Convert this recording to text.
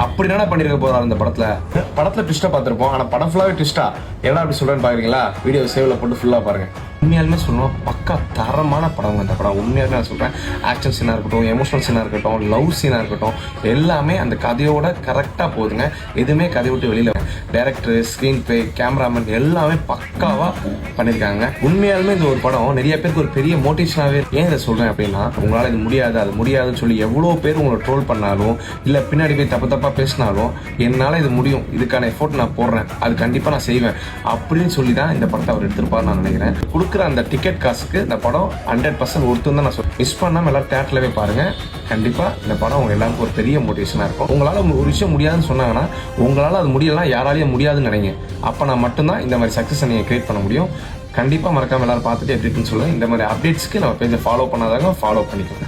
அப்படி பண்ணிருக்க போறாரு அந்த படத்துல ட்விஸ்டா பார்த்திருப்போம். ஆனா படம் ஃபுல்லாவே ட்விஸ்டா. என்ன அப்படி சொல்றேன்னு பாக்குறீங்களா? வீடியோ சேவ்ல போட்டு ஃபுல்லா பாருங்க. உண்மையாலுமே சொல்லுவோம், பக்கா தரமான படம் அந்த படம். உண்மையாலுமே நான் சொல்றேன், ஆக்ஷன் சீனா இருக்கட்டும், எமோஷனல் சீனா இருக்கட்டும், லவ் சீனா இருக்கட்டும், எல்லாமே அந்த கதையோட கரெக்டா போகுதுங்க. எதுவுமே கதை விட்டு வெளியில. டைரக்டர், ஸ்கிரீன் பிளே, கேமராமேன் எல்லாமே பக்காவா பண்ணிருக்காங்க. உண்மையாலுமே இந்த ஒரு படம் நிறைய பேருக்கு ஒரு பெரிய மோட்டிவேஷனாவே. ஏன் இதை சொல்றேன் அப்படின்னா, உங்களால இது முடியாது அது முடியாதுன்னு சொல்லி எவ்வளவு பேர் உங்களை ட்ரோல் பண்ணாலும் இல்ல பின்னாடி போய் தப்பா பேசினாலும், என்னால இது முடியும், இதுக்கான எஃபோர்ட் நான் போடுறேன், அது கண்டிப்பா நான் செய்வேன் அப்படின்னு சொல்லி தான் இந்த படத்தை அவர் எடுத்திருப்பாரு நான் நினைக்கிறேன். கொடுக்குற அந்த டிக்கெட் காசுக்கு இந்த படம் 100% ஒருத்தம் தான் நான் சொல்றேன். மிஸ் பண்ணாம எல்லாரும் தியேட்டர்ல போய் பாருங்க. கண்டிப்பா இந்த படம் உங்க எல்லாருக்கும் ஒரு பெரிய மோட்டிவேஷனா இருக்கும். உங்களால ஒரு விஷயம் முடியாதுன்னு சொன்னாங்கன்னா, உங்களால அது முடியலாம் யாராலையும் முடியாதுன்னு நினைங்க. அப்ப நான் மட்டும்தான் இந்த மாதிரி சக்சஸ் நீங்க கிரியேட் பண்ண முடியும். கண்டிப்பா மறக்காம எல்லாரும் பார்த்துட்டு எப்படி இருக்குன்னு சொல்லுங்க. இந்த மாதிரி அப்டேட்ஸ்க்கு நம்ம பேஜை ஃபாலோ பண்ணாதாங்க ஃபாலோ பண்ணிக்கோங்க.